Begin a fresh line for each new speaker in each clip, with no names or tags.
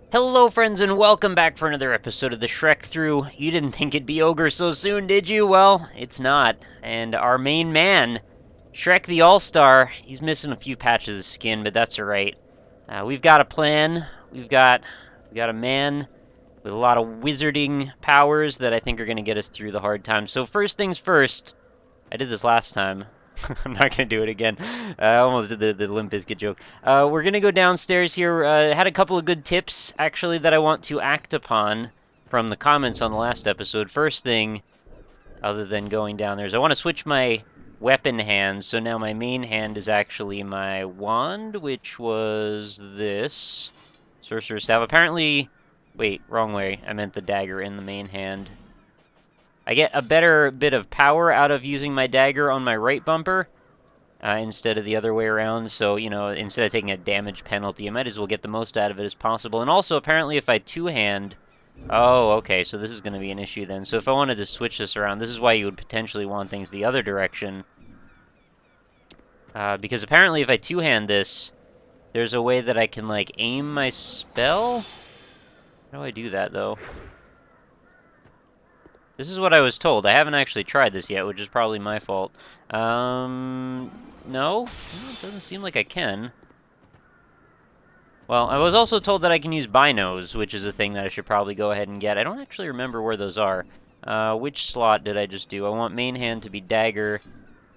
Hello friends and welcome back for another episode of the Shrek Through. You didn't think it'd be ogre so soon, did you? Well, it's not. And our main man, Shrek the All-Star, he's missing a few patches of skin, but that's alright. We've got a plan. We've got a man with a lot of wizarding powers that I think are going to get us through the hard times. So first things first, I did this last time. I'm not going to do it again. I almost did the Limp Bizkit joke. We're going to go downstairs here. Had a couple of good tips, actually, that I want to act upon from the comments on the last episode. First thing, other than going down there, is I want to switch my weapon hands. So now my main hand is actually my wand, which was this. Sorcerer's Staff. Apparently, wait, wrong way. I meant the dagger in the main hand. I get a better bit of power out of using my dagger on my right bumper instead of the other way around. So, you know, instead of taking a damage penalty, I might as well get the most out of it as possible. And also, apparently, if I two-hand... Oh, okay, so this is going to be an issue then. So if I wanted to switch this around, this is why you would potentially want things the other direction. Because apparently if I two-hand this, there's a way that I can, like, aim my spell? How do I do that, though? This is what I was told. I haven't actually tried this yet, which is probably my fault. No? It doesn't seem like I can. Well, I was also told that I can use binos, which is a thing that I should probably go ahead and get. I don't actually remember where those are. Which slot did I just do? I want main hand to be dagger,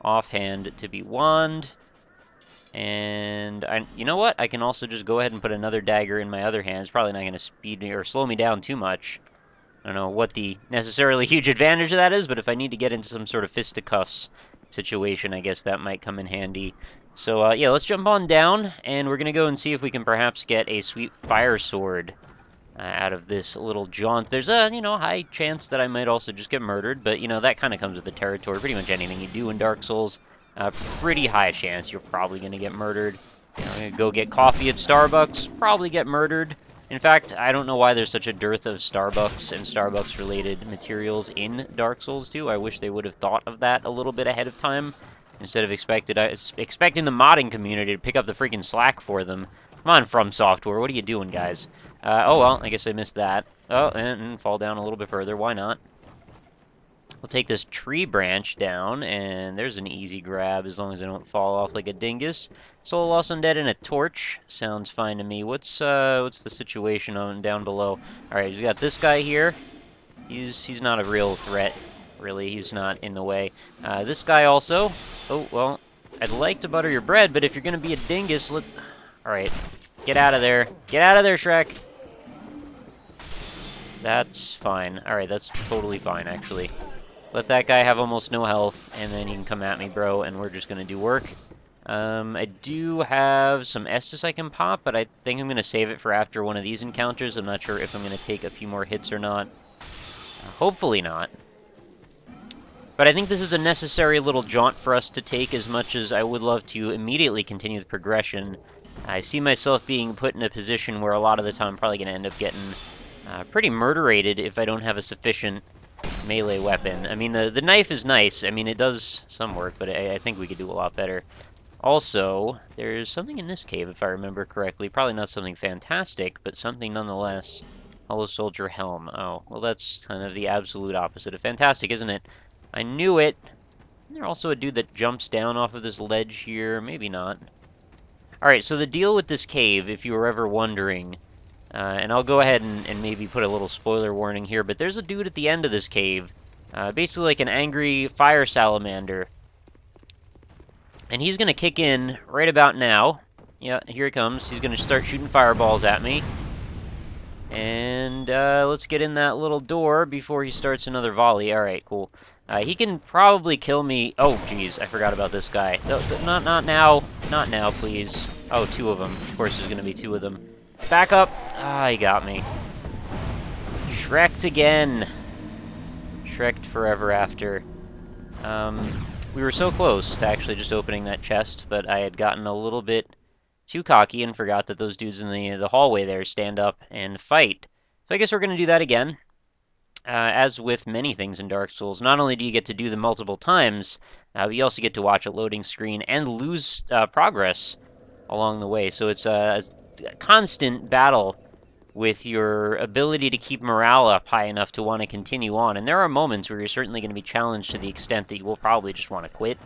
offhand to be wand, and you know what? I can also just go ahead and put another dagger in my other hand. It's probably not going to speed me or slow me down too much. I don't know what the necessarily huge advantage of that is, but if I need to get into some sort of fisticuffs situation, I guess that might come in handy. So, yeah, let's jump on down, and we're going to go and see if we can perhaps get a sweet fire sword out of this little jaunt. There's a, you know, high chance that I might also just get murdered, but, you know, that kind of comes with the territory. Pretty much anything you do in Dark Souls, pretty high chance you're probably going to get murdered. You know, go get coffee at Starbucks, probably get murdered. In fact, I don't know why there's such a dearth of Starbucks and Starbucks-related materials in Dark Souls 2. I wish they would have thought of that a little bit ahead of time, instead of expecting the modding community to pick up the freaking slack for them. Come on, From Software, what are you doing, guys? Oh, well, I guess I missed that. Oh, and fall down a little bit further. Why not? We'll take this tree branch down, and there's an easy grab as long as I don't fall off like a dingus. Soul Lost Undead and a torch. Sounds fine to me. What's the situation on down below? Alright, we got this guy here. He's not a real threat, really. He's not in the way. This guy also. Oh, well, I'd like to butter your bread, but if you're gonna be a dingus, Alright, get out of there. Get out of there, Shrek! That's fine. Alright, that's totally fine, actually. Let that guy have almost no health, and then he can come at me, bro, and we're just gonna do work. I do have some Estus I can pop, but I think I'm gonna save it for after one of these encounters. I'm not sure if I'm gonna take a few more hits or not. Hopefully not. But I think this is a necessary little jaunt for us to take, as much as I would love to immediately continue the progression. I see myself being put in a position where a lot of the time I'm probably gonna end up getting pretty murderated if I don't have a sufficient melee weapon. I mean, the knife is nice. I mean, it does some work, but I think we could do a lot better. Also, there's something in this cave, if I remember correctly. Probably not something fantastic, but something nonetheless. Hollow Soldier Helm. Oh, well, that's kind of the absolute opposite of fantastic, isn't it? I knew it. Isn't there also a dude that jumps down off of this ledge here? Maybe not. Alright, so the deal with this cave, if you were ever wondering... and I'll go ahead and maybe put a little spoiler warning here, but there's a dude at the end of this cave, basically like an angry fire salamander. And he's going to kick in right about now. Yeah, here he comes. He's going to start shooting fireballs at me. And let's get in that little door before he starts another volley. Alright, cool. He can probably kill me. Oh, jeez, I forgot about this guy. Not now. Not now, please. Oh, two of them. Of course, there's going to be two of them. Back up! Ah, he got me. Shrek'd again. Shrek'd forever after. We were so close to actually just opening that chest, but I had gotten a little bit too cocky and forgot that those dudes in the hallway there stand up and fight. So I guess we're going to do that again. As with many things in Dark Souls, not only do you get to do them multiple times, but you also get to watch a loading screen and lose progress along the way. So it's a constant battle with your ability to keep morale up high enough to want to continue on. And there are moments where you're certainly going to be challenged to the extent that you will probably just want to quit.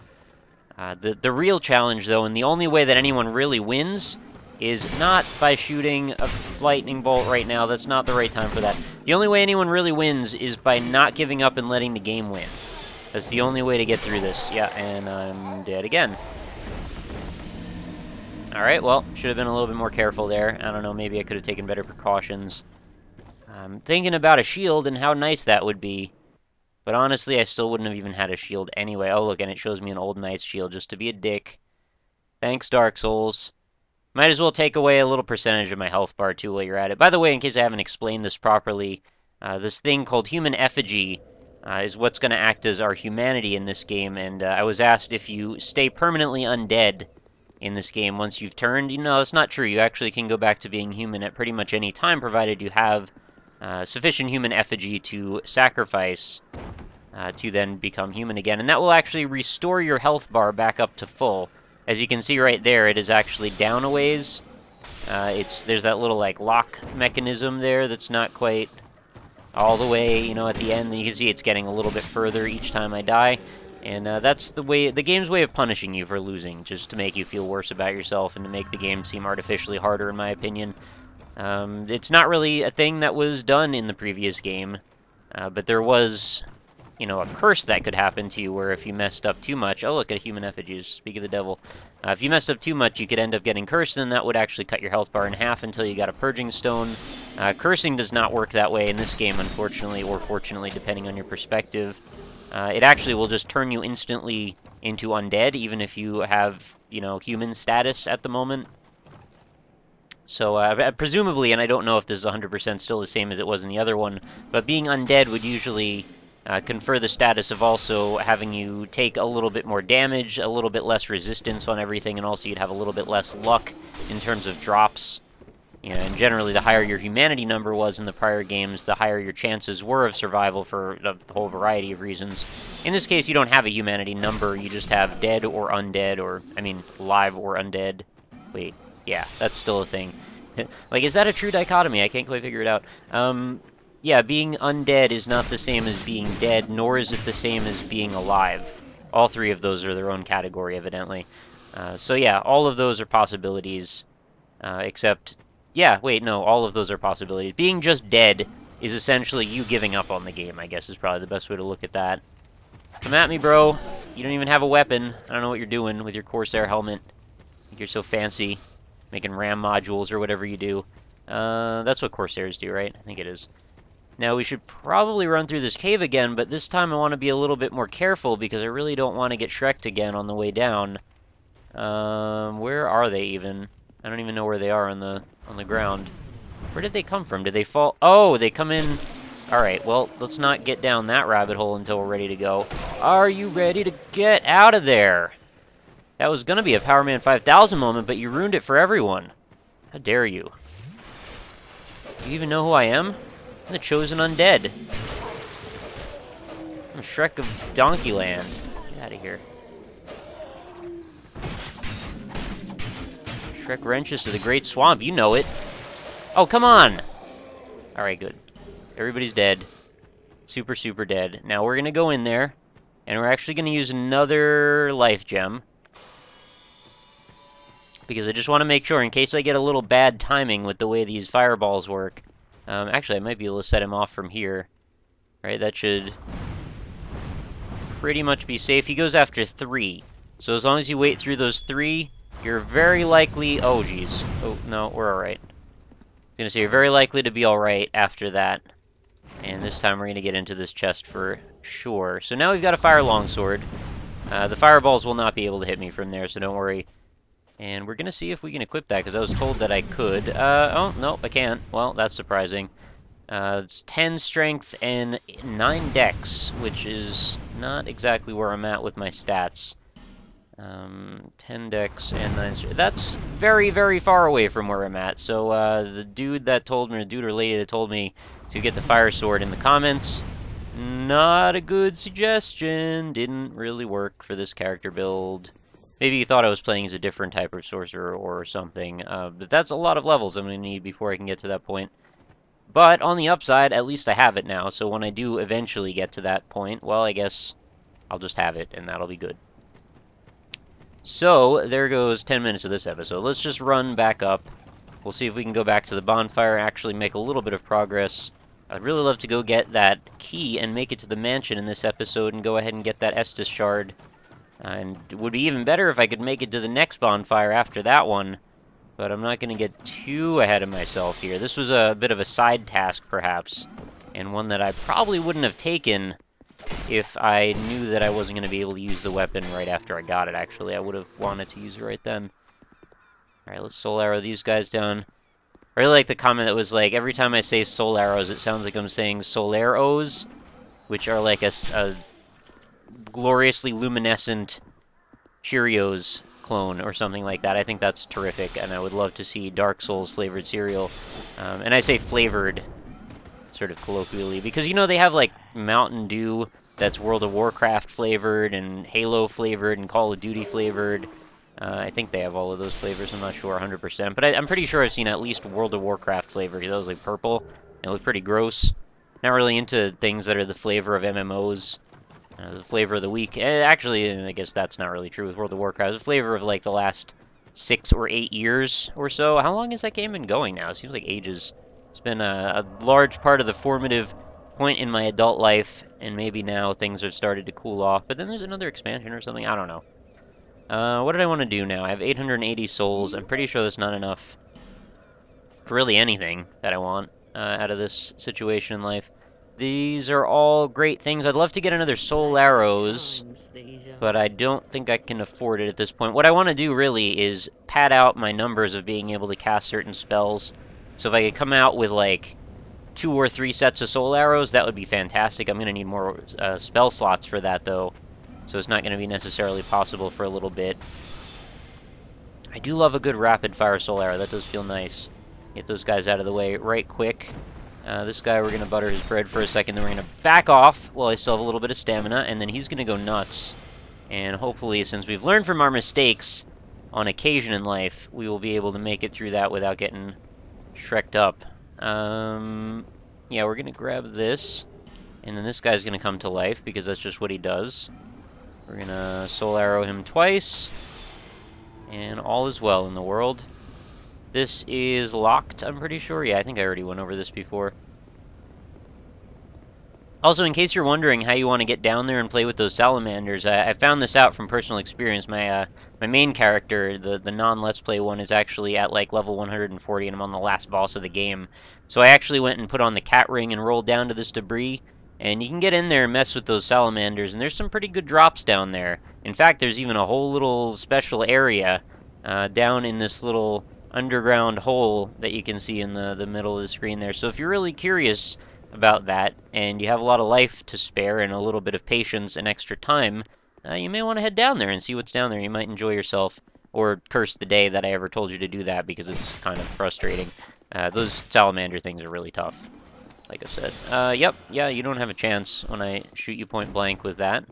The real challenge, though, and the only way that anyone really wins is not by shooting a lightning bolt right now. That's not the right time for that. The only way anyone really wins is by not giving up and letting the game win. That's the only way to get through this. Yeah, and I'm dead again. Alright, well, should have been a little bit more careful there. I don't know, maybe I could have taken better precautions. I'm thinking about a shield and how nice that would be. But honestly, I still wouldn't have even had a shield anyway. Oh, look, and it shows me an old knight's shield just to be a dick. Thanks, Dark Souls. Might as well take away a little percentage of my health bar, too, while you're at it. By the way, in case I haven't explained this properly, this thing called human effigy is what's going to act as our humanity in this game. And I was asked if you stay permanently undead in this game once you've turned. You know, that's not true. You actually can go back to being human at pretty much any time, provided you have sufficient human effigy to sacrifice to then become human again. And that will actually restore your health bar back up to full. As you can see right there, it is actually down a ways. There's that little, like, lock mechanism there that's not quite all the way, you know, at the end. And you can see it's getting a little bit further each time I die. And that's the game's way of punishing you for losing, just to make you feel worse about yourself and to make the game seem artificially harder, in my opinion. It's not really a thing that was done in the previous game, but there was, you know, a curse that could happen to you where if you messed up too much... Oh, look at human effigies, speak of the devil. If you messed up too much, you could end up getting cursed, and that would actually cut your health bar in half until you got a purging stone. Cursing does not work that way in this game, unfortunately, or fortunately, depending on your perspective. It actually will just turn you instantly into undead, even if you have, you know, human status at the moment. So, presumably, and I don't know if this is 100% still the same as it was in the other one, but being undead would usually confer the status of also having you take a little bit more damage, a little bit less resistance on everything, and also you'd have a little bit less luck in terms of drops. You know, and generally, the higher your humanity number was in the prior games, the higher your chances were of survival for a whole variety of reasons. In this case, you don't have a humanity number, you just have dead or undead, or, I mean, alive or undead. Wait, yeah, that's still a thing. Like, is that a true dichotomy? I can't quite figure it out. Yeah, being undead is not the same as being dead, nor is it the same as being alive. All three of those are their own category, evidently. So yeah, all of those are possibilities, except... Yeah, wait, no, all of those are possibilities. Being just dead is essentially you giving up on the game, I guess, is probably the best way to look at that. Come at me, bro. You don't even have a weapon. I don't know what you're doing with your Corsair helmet. I think you're so fancy, making RAM modules or whatever you do. That's what Corsairs do, right? I think it is. Now, we should probably run through this cave again, but this time I want to be a little bit more careful because I really don't want to get Shrek'd again on the way down. Where are they even? I don't even know where they are on the ground. Where did they come from? Did they fall? Oh, they come in... Alright, well, let's not get down that rabbit hole until we're ready to go. Are you ready to get out of there? That was gonna be a Power Man 5000 moment, but you ruined it for everyone. How dare you? Do you even know who I am? I'm the Chosen Undead. I'm Shrek of Donkeyland. Get out of here. Shrek wrenches to the Great Swamp. You know it. Oh, come on! Alright, good. Everybody's dead. Super, super dead. Now we're gonna go in there, and we're actually gonna use another life gem. Because I just want to make sure, in case I get a little bad timing with the way these fireballs work. Actually, I might be able to set him off from here. Right, that should pretty much be safe. He goes after 3. So as long as you wait through those 3, you're very likely... Oh, geez. Oh, no, we're alright. I'm gonna say you're very likely to be alright after that. And this time we're gonna get into this chest for sure. So now we've got a fire longsword. The fireballs will not be able to hit me from there, so don't worry. And we're gonna see if we can equip that, because I was told that I could. Oh, no, I can't. Well, that's surprising. It's 10 strength and 9 dex, which is not exactly where I'm at with my stats. 10 dex and 9 strength. That's very, very far away from where I'm at. So, the dude that told me, or dude or lady that told me to get the fire sword in the comments, not a good suggestion. Didn't really work for this character build. Maybe you thought I was playing as a different type of sorcerer or something. But that's a lot of levels I'm going to need before I can get to that point. But on the upside, at least I have it now, so when I do eventually get to that point, well, I guess I'll just have it, and that'll be good. So, there goes 10 minutes of this episode. Let's just run back up. We'll see if we can go back to the bonfire and actually make a little bit of progress. I'd really love to go get that key and make it to the mansion in this episode and go ahead and get that Estus shard. And it would be even better if I could make it to the next bonfire after that one. But I'm not going to get too ahead of myself here. This was a bit of a side task, perhaps, and one that I probably wouldn't have taken if I knew that I wasn't going to be able to use the weapon right after I got it, actually. I would have wanted to use it right then. Alright, let's soul arrow these guys down. I really like the comment that was like, every time I say soul arrows, it sounds like I'm saying solaros, which are like a gloriously luminescent Cheerios clone or something like that. I think that's terrific, and I would love to see Dark Souls flavored cereal. And I say flavored sort of colloquially, because, you know, they have like Mountain Dew that's World of Warcraft flavored, and Halo flavored, and Call of Duty flavored. I think they have all of those flavors, I'm not sure 100%, but I'm pretty sure I've seen at least World of Warcraft flavor. That was like purple. It looked pretty gross. Not really into things that are the flavor of MMOs. The flavor of the week. Actually, I guess that's not really true with World of Warcraft. The flavor of like the last 6 or 8 years or so. How long has that game been going now? It seems like ages. It's been a large part of the formative point in my adult life, and maybe now things have started to cool off. But then there's another expansion or something. I don't know. What did I want to do now? I have 880 souls. I'm pretty sure that's not enough for really anything that I want out of this situation in life. These are all great things. I'd love to get another soul arrows, but I don't think I can afford it at this point. What I want to do, really, is pad out my numbers of being able to cast certain spells. So if I could come out with, like, 2 or 3 sets of soul arrows, that would be fantastic. I'm going to need more spell slots for that, though, so it's not going to be necessarily possible for a little bit. I do love a good rapid-fire soul arrow. That does feel nice. Get those guys out of the way right quick. This guy, we're going to butter his bread for a second, then we're going to back off while I still have a little bit of stamina, and then he's going to go nuts. And hopefully, since we've learned from our mistakes on occasion in life, we will be able to make it through that without getting Shrek'd up. Yeah, we're going to grab this, and then this guy's going to come to life, because that's just what he does. We're going to soul arrow him twice, and all is well in the world. This is locked, I'm pretty sure. Yeah, I think I already went over this before. Also, in case you're wondering how you want to get down there and play with those salamanders, I found this out from personal experience. My main character, the non-Let's Play one, is actually at like level 140, and I'm on the last boss of the game. So I actually went and put on the cat ring and rolled down to this debris, and you can get in there and mess with those salamanders, and there's some pretty good drops down there. In fact, there's even a whole little special area down in this little underground hole that you can see in the middle of the screen there. So if you're really curious about that, and you have a lot of life to spare and a little bit of patience and extra time, you may want to head down there and see what's down there. You might enjoy yourself, or curse the day that I ever told you to do that, because it's kind of frustrating. Those salamander things are really tough, like I said. Yep, yeah, you don't have a chance when I shoot you point blank with that.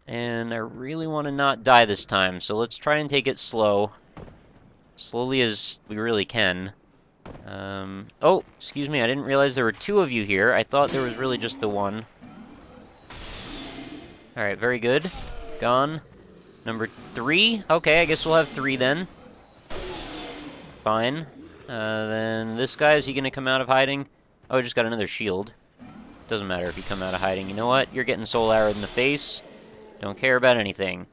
And I really want to not die this time, so let's try and take it slow. Slowly as we really can. Oh, excuse me, I didn't realize there were 2 of you here. I thought there was really just the one. Alright, very good. Gone. Number 3? Okay, I guess we'll have 3 then. Fine. Then this guy, is he gonna come out of hiding? Oh, I just got another shield. Doesn't matter if you come out of hiding. You know what? You're getting soul arrowed in the face. Don't care about anything.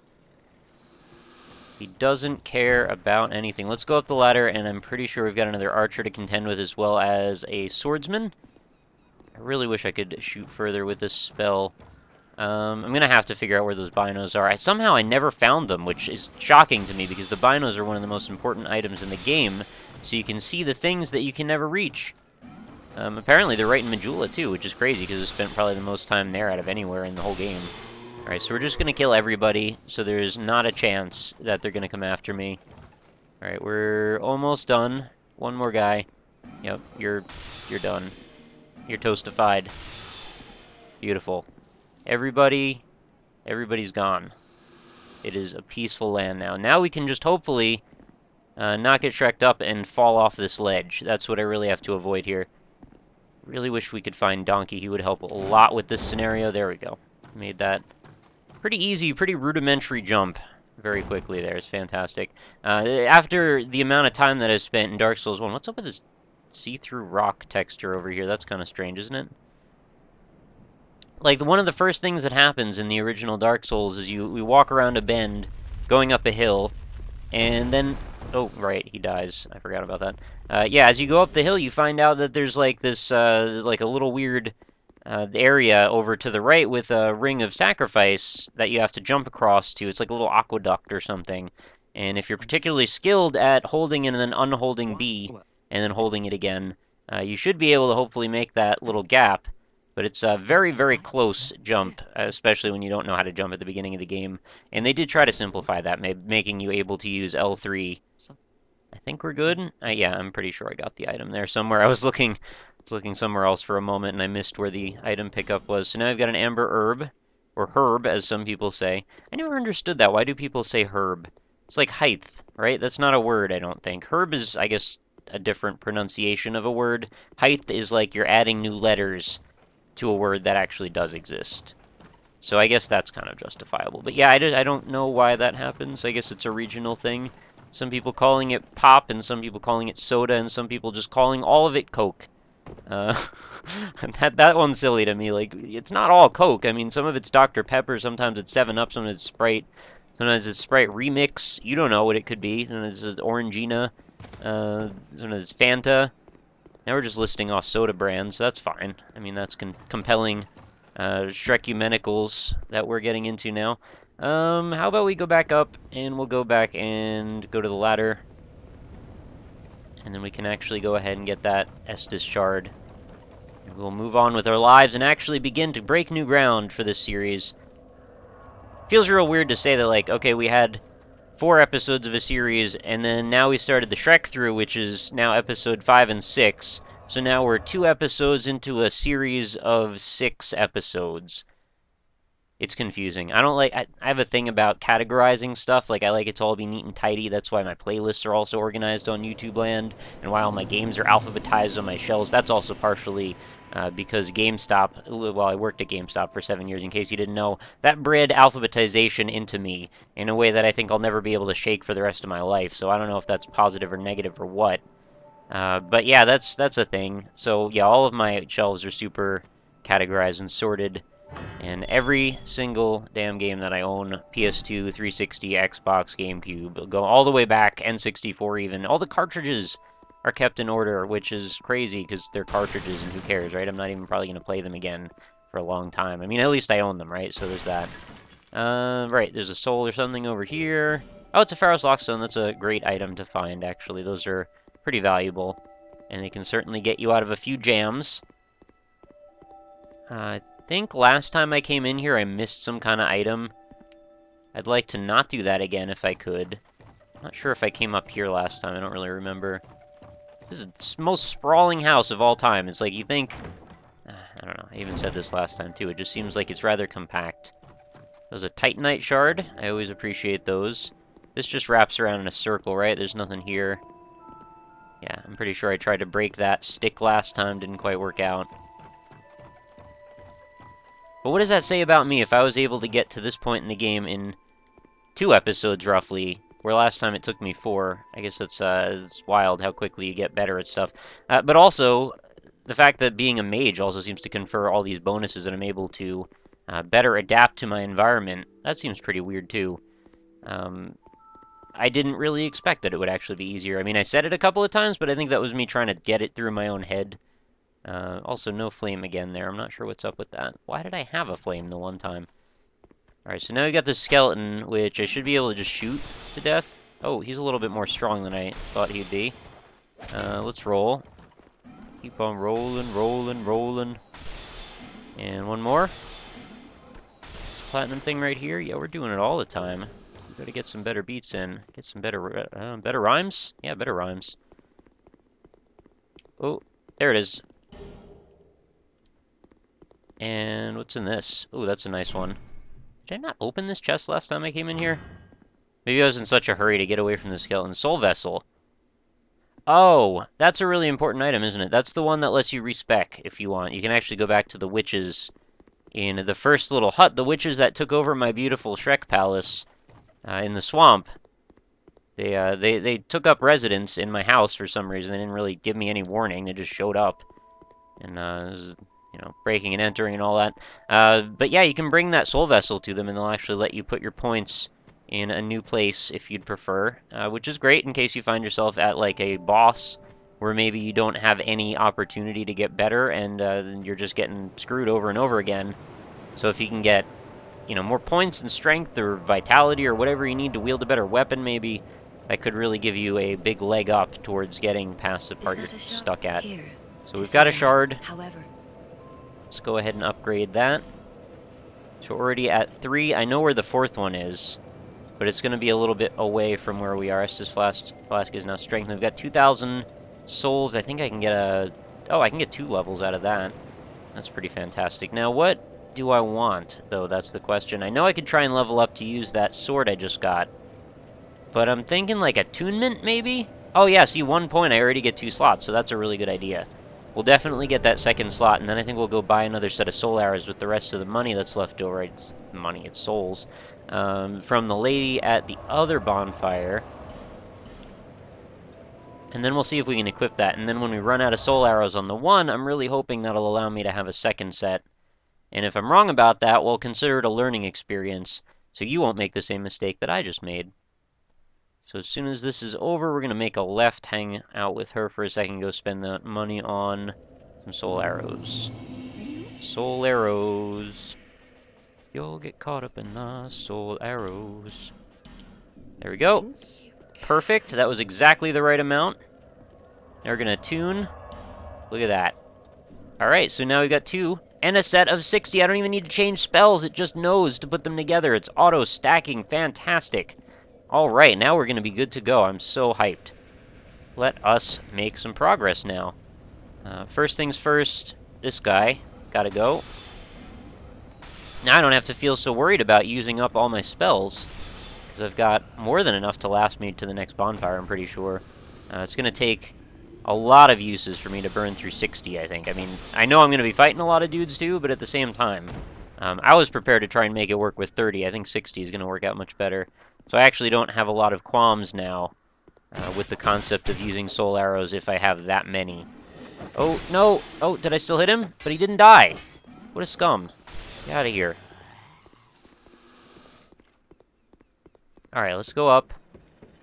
He doesn't care about anything. Let's go up the ladder, and I'm pretty sure we've got another archer to contend with, as well as a swordsman. I really wish I could shoot further with this spell. I'm going to have to figure out where those binos are. Somehow I never found them, which is shocking to me, because the binos are one of the most important items in the game, so you can see the things that you can never reach. Apparently they're right in Majula, too, which is crazy, because I spent probably the most time there out of anywhere in the whole game. Alright, so we're just going to kill everybody, so there's not a chance that they're going to come after me. Alright, we're almost done. One more guy. Yep, you're done. You're toastified. Beautiful. Everybody's gone. It is a peaceful land now. Now we can just hopefully not get Shrek'd up and fall off this ledge. That's what I really have to avoid here. Really wish we could find Donkey. He would help a lot with this scenario. There we go. Made that pretty easy, pretty rudimentary jump very quickly there. It's fantastic. After the amount of time that I've spent in Dark Souls 1, what's up with this see-through rock texture over here? That's kind of strange, isn't it? Like, one of the first things that happens in the original Dark Souls is we walk around a bend, going up a hill, and then... Oh, right, he dies. I forgot about that. Yeah, as you go up the hill, you find out that there's, like, this, like, a little weird area over to the right with a ring of sacrifice that you have to jump across to. It's like a little aqueduct or something. And if you're particularly skilled at holding and then unholding B, and then holding it again, you should be able to hopefully make that little gap. But it's a very, very close jump, especially when you don't know how to jump at the beginning of the game. And they did try to simplify that, making you able to use L3. I think we're good. Yeah, I'm pretty sure I got the item there somewhere. I was looking somewhere else for a moment, and I missed where the item pickup was. So now I've got an amber herb, or herb, as some people say. I never understood that. Why do people say herb? It's like height, right? That's not a word, I don't think. Herb is, I guess, a different pronunciation of a word. Height is like you're adding new letters to a word that actually does exist. So I guess that's kind of justifiable. But yeah, I don't know why that happens. I guess it's a regional thing. Some people calling it pop, and some people calling it soda, and some people just calling all of it Coke. That one's silly to me. Like, it's not all Coke. I mean, some of it's Dr. Pepper, sometimes it's 7-Up, sometimes it's Sprite. Sometimes it's Sprite Remix. You don't know what it could be. Sometimes it's Orangina. Sometimes it's Fanta. Now we're just listing off soda brands. That's fine. I mean, that's compelling Shrecumenicals that we're getting into now. How about we go back up, and we'll go back and go to the ladder. And then we can actually go ahead and get that Estus shard. And we'll move on with our lives and actually begin to break new ground for this series. Feels real weird to say that, like, okay, we had 4 episodes of a series, and then now we started the Shrek through, which is now episode 5 and 6. So now we're 2 episodes into a series of 6 episodes. It's confusing. I have a thing about categorizing stuff. Like, I like it to all be neat and tidy. That's why my playlists are also organized on YouTube Land, and why all my games are alphabetized on my shelves. That's also partially because GameStop, well, I worked at GameStop for 7 years, in case you didn't know, that bred alphabetization into me in a way that I think I'll never be able to shake for the rest of my life. So I don't know if that's positive or negative or what. But yeah, that's a thing. So yeah, all of my shelves are super categorized and sorted. And every single damn game that I own, PS2, 360, Xbox, GameCube, go all the way back, N64 even, all the cartridges are kept in order, which is crazy because they're cartridges and who cares, right? I'm not even probably going to play them again for a long time. I mean, at least I own them, right? So there's that. Right, there's a soul or something over here. Oh, it's a Pharos Lockstone. That's a great item to find, actually. Those are pretty valuable, and they can certainly get you out of a few jams. I think last time I came in here I missed some kind of item. I'd like to not do that again if I could. I'm not sure if I came up here last time. I don't really remember. This is the most sprawling house of all time. It's like you think... I don't know. I even said this last time, too. It just seems like it's rather compact. There's a Titanite shard. I always appreciate those. This just wraps around in a circle, right? There's nothing here. Yeah, I'm pretty sure I tried to break that stick last time. Didn't quite work out. But what does that say about me if I was able to get to this point in the game in 2 episodes, roughly, where last time it took me 4? I guess it's wild how quickly you get better at stuff. But also, the fact that being a mage also seems to confer all these bonuses that I'm able to better adapt to my environment. That seems pretty weird, too. I didn't really expect that it would actually be easier. I mean, I said it a couple of times, but I think that was me trying to get it through my own head. Also, no flame again there. I'm not sure what's up with that. Why did I have a flame the one time? Alright, so now we got this skeleton, which I should be able to just shoot to death. Oh, he's a little bit more strong than I thought he'd be. Let's roll. Keep on rolling, rolling, rolling. And one more. Platinum thing right here. Yeah, we're doing it all the time. We gotta get some better beats in. Get some better, better rhymes? Yeah, better rhymes. Oh, there it is. And what's in this? Oh, that's a nice one. Did I not open this chest last time I came in here? Maybe I was in such a hurry to get away from the skeleton. Soul Vessel. Oh, that's a really important item, isn't it? That's the one that lets you respec if you want. You can actually go back to the witches in the first little hut. The witches that took over my beautiful Shrek'd palace in the swamp. They took up residence in my house for some reason. They didn't really give me any warning. They just showed up. And, you know, breaking and entering and all that. But yeah, you can bring that soul vessel to them, and they'll actually let you put your points in a new place if you'd prefer, which is great in case you find yourself at, like, a boss where maybe you don't have any opportunity to get better, and you're just getting screwed over and over again. So if you can get, you know, more points and strength or vitality or whatever you need to wield a better weapon, maybe, that could really give you a big leg up towards getting past the part you're stuck at. So we've got a shard.
However,
let's go ahead and upgrade that. So we're already at 3. I know where the 4th one is, but it's going to be a little bit away from where we are. Estus Flask is now strength. We've got 2,000 souls. I think I can get a... Oh, I can get 2 levels out of that. That's pretty fantastic. Now, what do I want, though? That's the question. I know I could try and level up to use that sword I just got, but I'm thinking like attunement, maybe? Oh, yeah, see, 1 point, I already get 2 slots, so that's a really good idea. We'll definitely get that 2nd slot, and then I think we'll go buy another set of soul arrows with the rest of the money that's left over. It's money, it's souls. From the lady at the other bonfire. And then we'll see if we can equip that. And then when we run out of soul arrows on the 1, I'm really hoping that'll allow me to have a 2nd set. And if I'm wrong about that, we'll consider it a learning experience, so you won't make the same mistake that I just made. So as soon as this is over, we're going to make a left, hang out with her for a second, go spend that money on some soul arrows. Soul arrows. You'll get caught up in the soul arrows. There we go. Perfect. That was exactly the right amount. Now we're going to attune. Look at that. Alright, so now we've got 2. And a set of 60. I don't even need to change spells. It just knows to put them together. It's auto-stacking. Fantastic. Alright, now we're going to be good to go. I'm so hyped. Let us make some progress now. First things first, this guy. Gotta go. Now I don't have to feel so worried about using up all my spells, because I've got more than enough to last me to the next bonfire, I'm pretty sure. It's going to take a lot of uses for me to burn through 60, I think. I mean, I know I'm going to be fighting a lot of dudes too, but at the same time, I was prepared to try and make it work with 30. I think 60 is going to work out much better. So I actually don't have a lot of qualms now with the concept of using soul arrows if I have that many. Oh, no! Oh, did I still hit him? But he didn't die! What a scum. Get out of here. Alright, let's go up.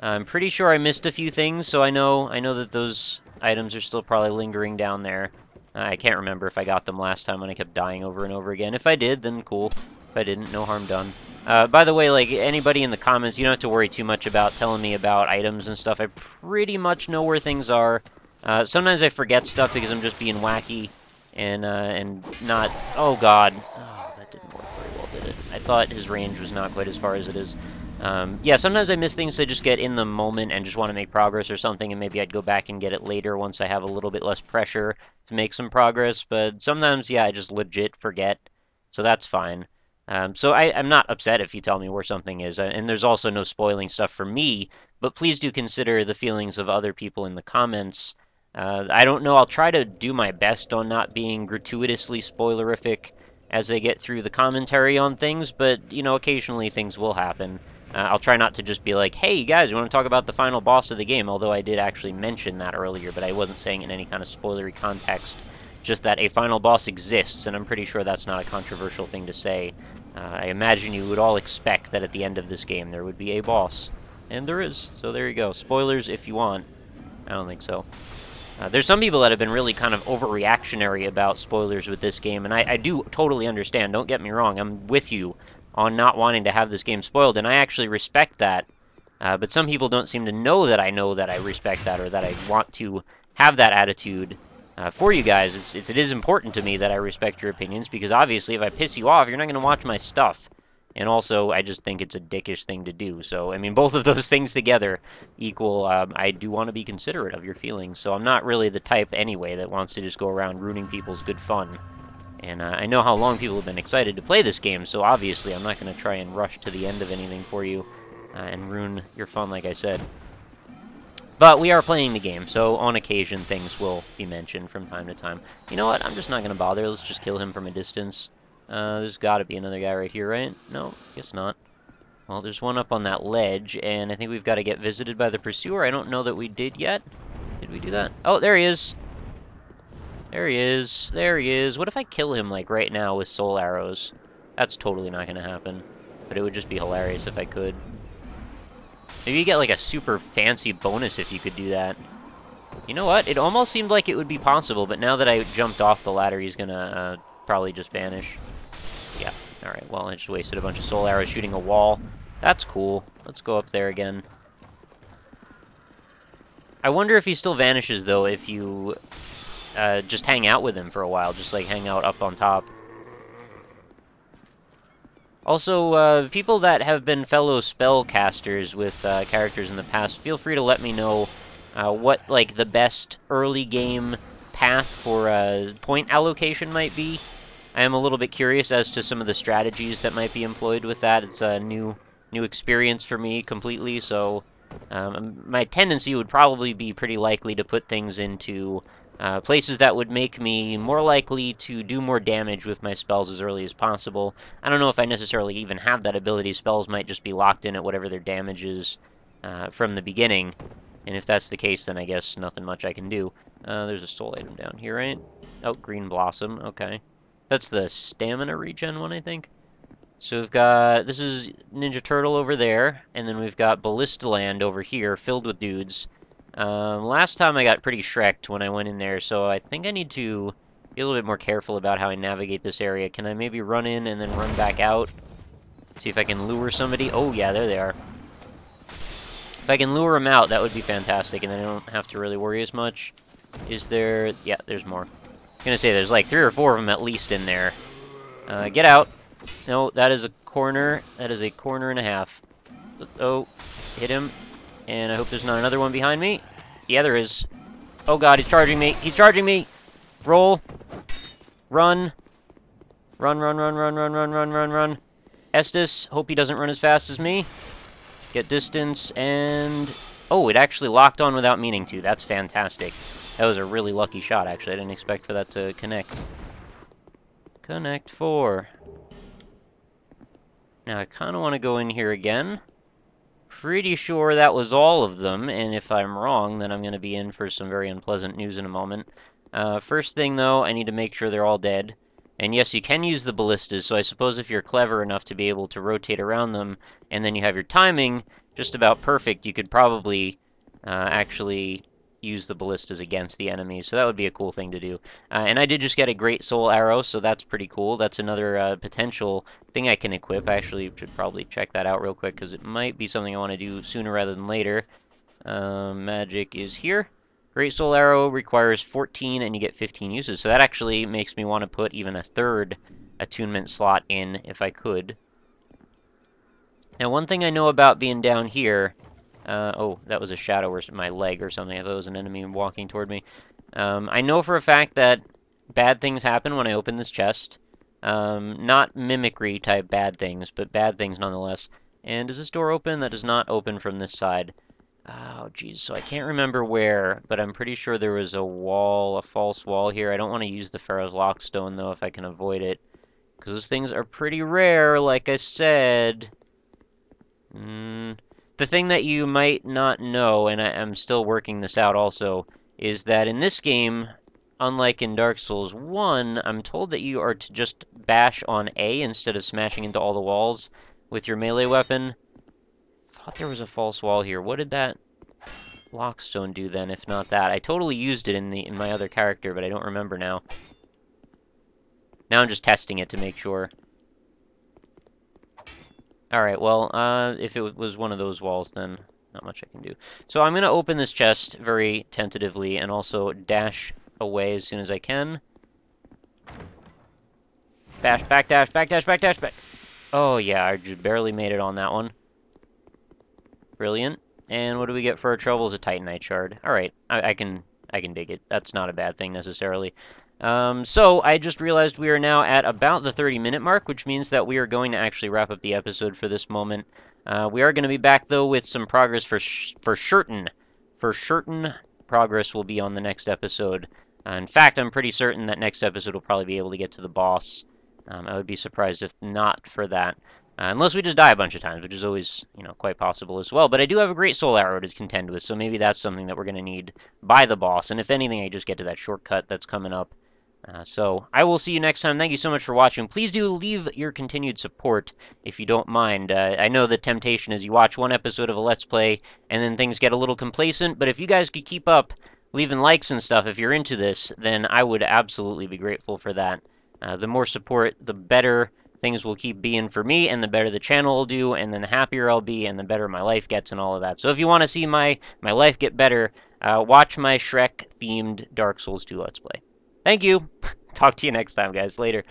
I'm pretty sure I missed a few things, so I know that those items are still probably lingering down there. I can't remember if I got them last time when I kept dying over and over again. If I did, then cool. If I didn't, no harm done. By the way, like, anybody in the comments, you don't have to worry too much about telling me about items and stuff. I pretty much know where things are. Sometimes I forget stuff because I'm just being wacky and not... Oh, God. Oh, that didn't work very well, did it? I thought his range was not quite as far as it is. Yeah, sometimes I miss things to just get in the moment and just want to make progress or something, and maybe I'd go back and get it later once I have a little bit less pressure to make some progress, but sometimes, yeah, I just legit forget, so that's fine. So I'm not upset if you tell me where something is, and there's also no spoiling stuff for me, but please do consider the feelings of other people in the comments. I don't know, I'll try to do my best on not being gratuitously spoilerific as I get through the commentary on things, but, you know, occasionally things will happen. I'll try not to just be like, hey, you guys, you want to talk about the final boss of the game, although I did actually mention that earlier, but I wasn't saying in any kind of spoilery context, just that a final boss exists, and I'm pretty sure that's not a controversial thing to say. I imagine you would all expect that at the end of this game there would be a boss, and there is, so there you go. Spoilers if you want. I don't think so. There's some people that have been really kind of overreactionary about spoilers with this game, and I do totally understand, don't get me wrong, I'm with you on not wanting to have this game spoiled, and I actually respect that, but some people don't seem to know that I respect that, or that I want to have that attitude for you guys. It is important to me that I respect your opinions, because obviously if I piss you off, you're not going to watch my stuff. And also, I just think it's a dickish thing to do. So, I mean, both of those things together equal, I do want to be considerate of your feelings. So I'm not really the type, anyway, that wants to just go around ruining people's good fun. And I know how long people have been excited to play this game, so obviously I'm not going to try and rush to the end of anything for you and ruin your fun, like I said. But we are playing the game, so on occasion things will be mentioned from time to time. You know what? I'm just not going to bother. Let's just kill him from a distance. There's got to be another guy right here, right? No, guess not. Well, there's one up on that ledge, and I think we've got to get visited by the pursuer. I don't know that we did yet. Did we do that? Oh, there he is. There he is. There he is. What if I kill him, like, right now with soul arrows? That's totally not going to happen. But it would just be hilarious if I could. Maybe you get, like, a super fancy bonus if you could do that. You know what? It almost seemed like it would be possible, but now that I jumped off the ladder, he's gonna probably just vanish. Yeah. Alright, well, I just wasted a bunch of soul arrows shooting a wall. That's cool. Let's go up there again. I wonder if he still vanishes, though, if you just hang out with him for a while. Just, like, hang out up on top. Also, people that have been fellow spellcasters with characters in the past, feel free to let me know what, like, the best early game path for point allocation might be. I am a little bit curious as to some of the strategies that might be employed with that. It's a new experience for me completely, so my tendency would probably be pretty likely to put things into places that would make me more likely to do more damage with my spells as early as possible. I don't know if I necessarily even have that ability. Spells might just be locked in at whatever their damage is from the beginning. And if that's the case, then I guess nothing much I can do. There's a soul item down here, right? Oh, green blossom. Okay. That's the stamina regen one, I think. So we've got... This is Ninja Turtle over there. And then we've got Ballista land over here, filled with dudes. Last time I got pretty Shrek'd when I went in there, so I think I need to be a little bit more careful about how I navigate this area. Can I maybe run in and then run back out? See if I can lure somebody. Oh, yeah, there they are. If I can lure them out, that would be fantastic, and then I don't have to really worry as much. Is there... Yeah, there's more. I'm gonna say there's like 3 or 4 of them at least in there. Get out. No, that is a corner. That is a corner and a half. Oh, hit him. And I hope there's not another one behind me. Yeah, there is. Oh god, he's charging me. He's charging me! Roll. Run. Run, run, run, run, run, run, run, run, run. Estes, hope he doesn't run as fast as me. Get distance, and... Oh, it actually locked on without meaning to. That's fantastic. That was a really lucky shot, actually. I didn't expect for that to connect. Connect 4. Now, I kind of want to go in here again. Pretty sure that was all of them, and if I'm wrong, then I'm going to be in for some very unpleasant news in a moment. First thing, though, I need to make sure they're all dead. And yes, you can use the ballistas, so I suppose if you're clever enough to be able to rotate around them, and then you have your timing just about perfect, you could probably actually use the ballistas against the enemies, so that would be a cool thing to do. And I did just get a great soul arrow, so that's pretty cool. That's another potential thing I can equip. I actually should probably check that out real quick, because it might be something I want to do sooner rather than later. Magic is here. Great Soul Arrow requires 14 and you get 15 uses, so that actually makes me want to put even a 3rd attunement slot in if I could. Now, one thing I know about being down here... oh, that was a shadow or my leg or something. I thought it was an enemy walking toward me. I know for a fact that bad things happen when I open this chest. Not mimicry type bad things, but bad things nonetheless. And is this door open? That does not open from this side. Oh, geez, so I can't remember where, but I'm pretty sure there was a wall, a false wall here. I don't want to use the Pharaoh's Lockstone, though, if I can avoid it. Because those things are pretty rare, like I said. The thing that you might not know, and I'm still working this out also, is that in this game, unlike in Dark Souls 1, I'm told that you are to just bash on A instead of smashing into all the walls with your melee weapon. I thought there was a false wall here. What did that Lockstone do then, if not that? I totally used it in my other character, but I don't remember now. Now I'm just testing it to make sure. Alright, well, if it was one of those walls, then not much I can do. So I'm going to open this chest very tentatively and also dash away as soon as I can. Bash, backdash, backdash, backdash, back. Oh, yeah, I just barely made it on that one. Brilliant. And what do we get for our troubles? A Titanite shard. Alright, I can dig it. That's not a bad thing, necessarily. So, I just realized we are now at about the 30-minute mark, which means that we are going to actually wrap up the episode for this moment. We are going to be back, though, with some progress for certain for certain, progress will be on the next episode. In fact, I'm pretty certain that next episode will probably be able to get to the boss. I would be surprised if not for that. Unless we just die a bunch of times, which is always, quite possible as well. But I do have a great soul arrow to contend with, so maybe that's something that we're going to need by the boss. And if anything, I just get to that shortcut that's coming up. So I will see you next time. Thank you so much for watching. Please do leave your continued support if you don't mind. I know the temptation is you watch one episode of a Let's Play and then things get a little complacent, but if you guys could keep up leaving likes and stuff if you're into this, then I would absolutely be grateful for that. The more support, the better things will keep being for me, and the better the channel will do, and then the happier I'll be, and the better my life gets and all of that. So if you want to see my life get better, watch my Shrek-themed Dark Souls 2 Let's Play. Thank you! Talk to you next time, guys. Later.